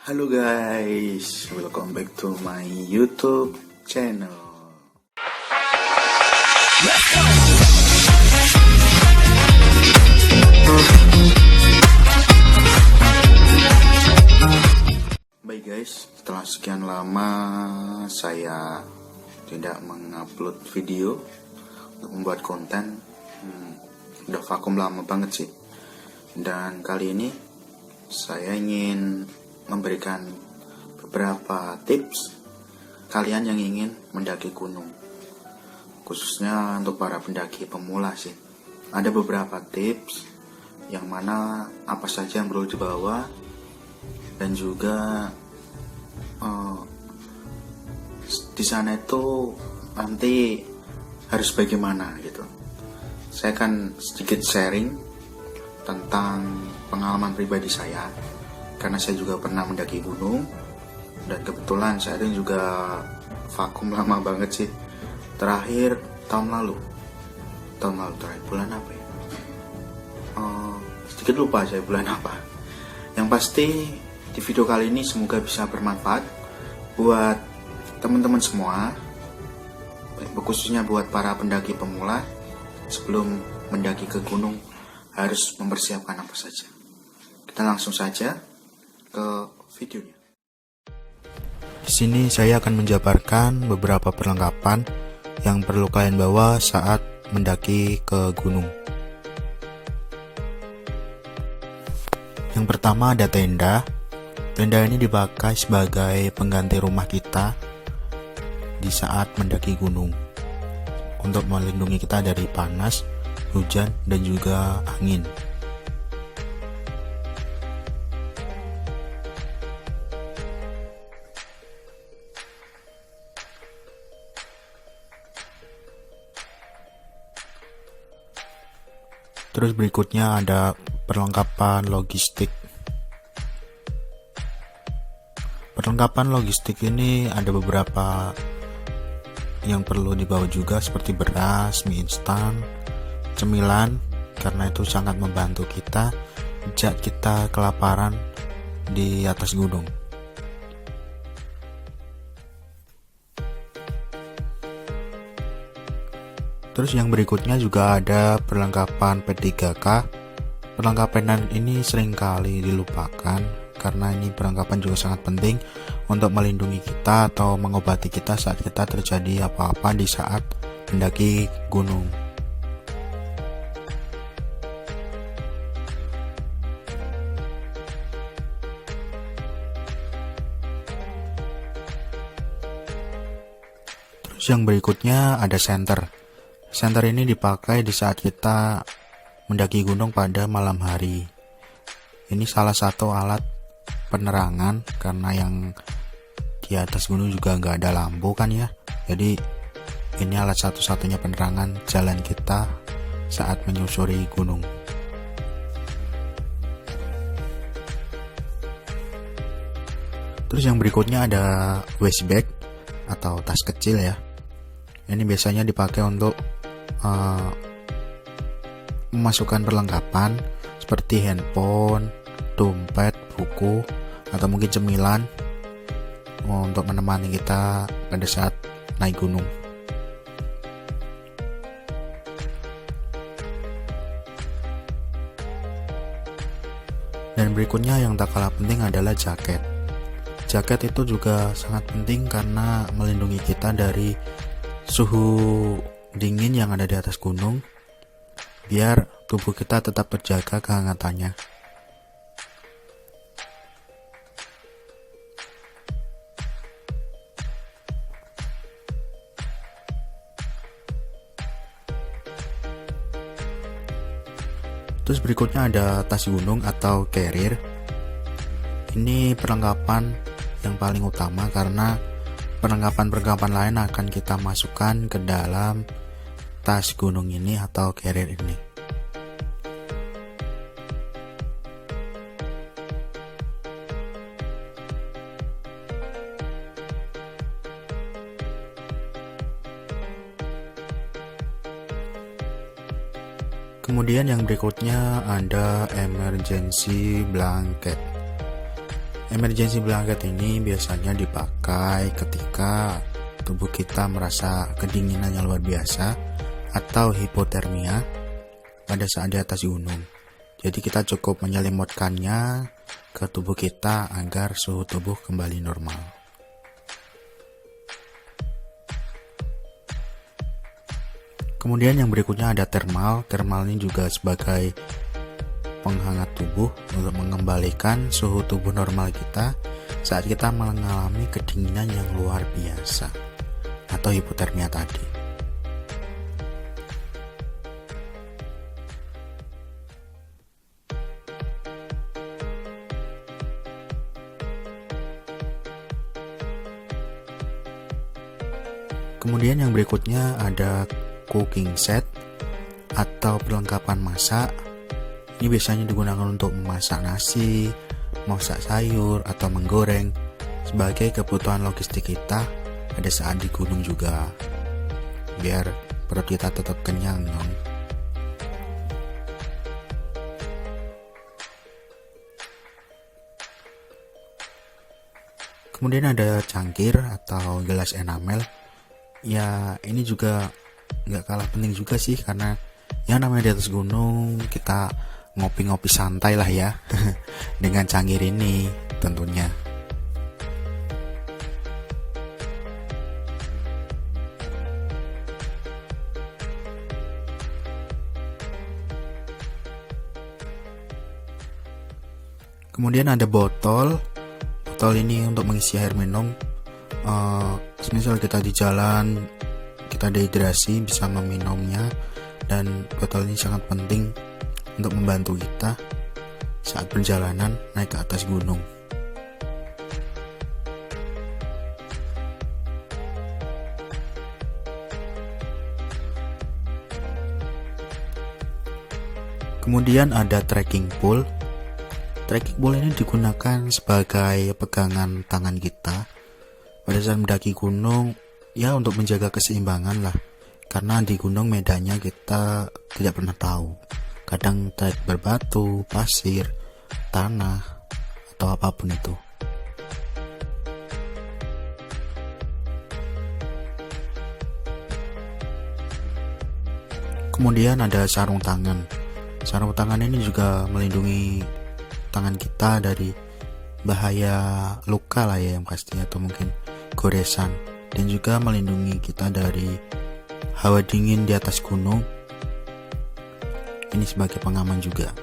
Halo guys, welcome back to my YouTube channel. Baik guys, setelah sekian lama saya tidak mengupload video untuk membuat konten, udah vakum lama banget sih. Dan kali ini saya ingin memberikan beberapa tips kalian yang ingin mendaki gunung, khususnya untuk para pendaki pemula sih. Ada beberapa tips yang mana apa saja yang perlu dibawa, dan juga di sana itu nanti harus bagaimana gitu. Saya akan sedikit sharing tentang pengalaman pribadi saya, karena saya juga pernah mendaki gunung, dan kebetulan saya juga vakum lama banget sih. Terakhir tahun lalu terakhir bulan apa ya? Sedikit lupa saya bulan apa. Yang pasti di video kali ini semoga bisa bermanfaat buat teman-teman semua, khususnya buat para pendaki pemula. Sebelum mendaki ke gunung harus mempersiapkan apa saja. Kita langsung saja ke videonya. Di sini saya akan menjabarkan beberapa perlengkapan yang perlu kalian bawa saat mendaki ke gunung. Yang pertama ada tenda. Tenda ini dipakai sebagai pengganti rumah kita di saat mendaki gunung, untuk melindungi kita dari panas, hujan, dan juga angin. Terus berikutnya ada perlengkapan logistik. Perlengkapan logistik ini ada beberapa yang perlu dibawa juga, seperti beras, mie instan, cemilan, karena itu sangat membantu kita jika kita kelaparan di atas gunung. Terus yang berikutnya juga ada perlengkapan P3K. Perlengkapan ini seringkali dilupakan, karena ini perlengkapan juga sangat penting untuk melindungi kita atau mengobati kita saat kita terjadi apa-apa di saat mendaki gunung. Terus yang berikutnya ada senter. Senter ini dipakai di saat kita mendaki gunung pada malam hari. Ini salah satu alat penerangan, karena yang di atas gunung juga nggak ada lampu kan ya. Jadi ini alat satu-satunya penerangan jalan kita saat menyusuri gunung. Terus yang berikutnya ada waist bag atau tas kecil ya. Ini biasanya dipakai untuk memasukkan perlengkapan seperti handphone, dompet, buku, atau mungkin cemilan untuk menemani kita pada saat naik gunung. Dan berikutnya yang tak kalah penting adalah jaket. Jaket itu juga sangat penting karena melindungi kita dari suhu dingin yang ada di atas gunung, biar tubuh kita tetap terjaga kehangatannya. Terus berikutnya ada tas gunung atau carrier. Ini perlengkapan yang paling utama, karena perlengkapan-perlengkapan lain akan kita masukkan ke dalam tas gunung ini atau carrier ini. Kemudian yang berikutnya ada emergency blanket. Emergency blanket ini biasanya dipakai ketika tubuh kita merasa kedinginan yang luar biasa atau hipotermia pada saat di atas gunung. Jadi kita cukup menyelimutkannya ke tubuh kita agar suhu tubuh kembali normal. Kemudian yang berikutnya ada thermal. Thermal ini juga sebagai penghangat tubuh untuk mengembalikan suhu tubuh normal kita saat kita mengalami kedinginan yang luar biasa atau hipotermia tadi. Kemudian yang berikutnya ada cooking set atau perlengkapan masak. Ini biasanya digunakan untuk memasak nasi, memasak sayur, atau menggoreng sebagai kebutuhan logistik kita pada saat di gunung juga, biar perut kita tetap kenyang. Kemudian ada cangkir atau gelas enamel. Ya, ini juga nggak kalah penting juga sih, karena yang namanya di atas gunung kita ngopi-ngopi santai lah ya dengan cangkir ini tentunya. Kemudian ada botol ini untuk mengisi air minum. Semisal kita di jalan, kita dehidrasi, bisa meminumnya, dan botol ini sangat penting untuk membantu kita saat perjalanan naik ke atas gunung. Kemudian ada trekking pole. Trekking pole ini digunakan sebagai pegangan tangan kita pada saat mendaki gunung, ya untuk menjaga keseimbangan lah, karena di gunung medannya kita tidak pernah tahu. Kadang trek berbatu, pasir, tanah, atau apapun itu. Kemudian ada sarung tangan. Sarung tangan ini juga melindungi tangan kita dari bahaya luka lah ya yang pastinya, atau mungkin goresan, dan juga melindungi kita dari hawa dingin di atas gunung. Ini sebagai pengaman juga.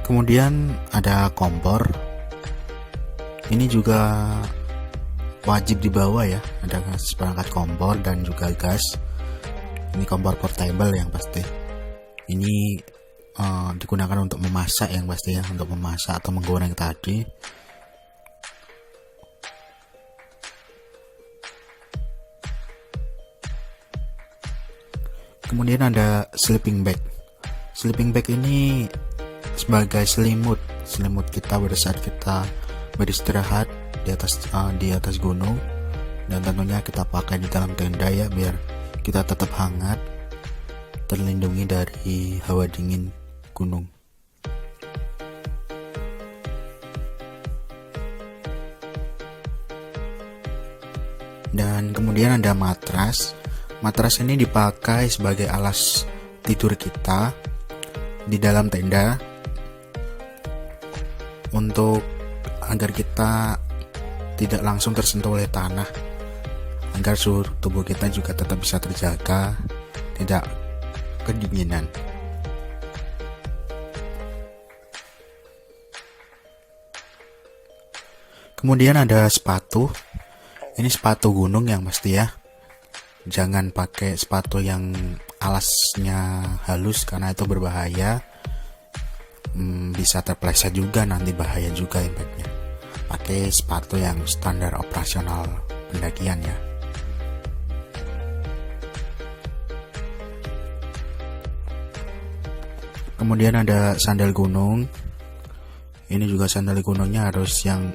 Kemudian ada kompor. Ini juga wajib dibawa ya. Ada seperangkat kompor dan juga gas. Ini kompor portable yang pasti. Ini digunakan untuk memasak yang pasti ya, untuk memasak atau menggoreng tadi. Kemudian ada sleeping bag. Sleeping bag ini sebagai selimut kita pada saat kita beristirahat di atas gunung, dan tentunya kita pakai di dalam tenda ya, biar kita tetap hangat, terlindungi dari hawa dingin gunung. Dan kemudian ada matras. Matras ini dipakai sebagai alas tidur kita di dalam tenda untuk agar kita tidak langsung tersentuh oleh tanah, agar suhu tubuh kita juga tetap bisa terjaga, tidak kedinginan. Kemudian ada sepatu. Ini sepatu gunung yang pasti ya. Jangan pakai sepatu yang alasnya halus, karena itu berbahaya. Bisa terpleset juga, nanti bahaya juga impactnya. Pakai sepatu yang standar operasional pendakian ya. Kemudian ada sandal gunung. Ini juga sandal gunungnya harus yang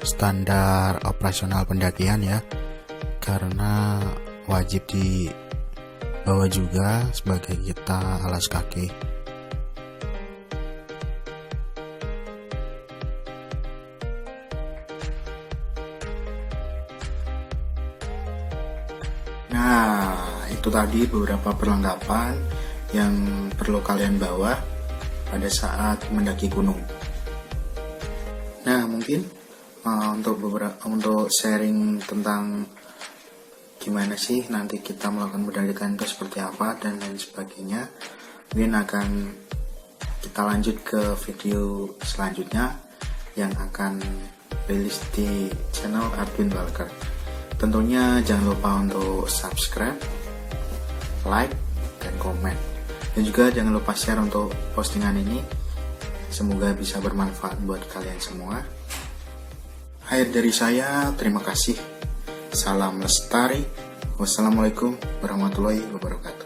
standar operasional pendakian ya, karena wajib bawa juga sebagai kita alas kaki. Nah, itu tadi beberapa perlengkapan yang perlu kalian bawa pada saat mendaki gunung. Nah, mungkin untuk sharing tentang gimana sih nanti kita melakukan pendakian itu seperti apa dan lain sebagainya, mungkin akan kita lanjut ke video selanjutnya yang akan rilis di channel Arvin Walker. Tentunya jangan lupa untuk subscribe, like, dan komen, dan juga jangan lupa share untuk postingan ini. Semoga bisa bermanfaat buat kalian semua. Akhir dari saya, terima kasih. Salam lestari. Wassalamualaikum warahmatullahi wabarakatuh.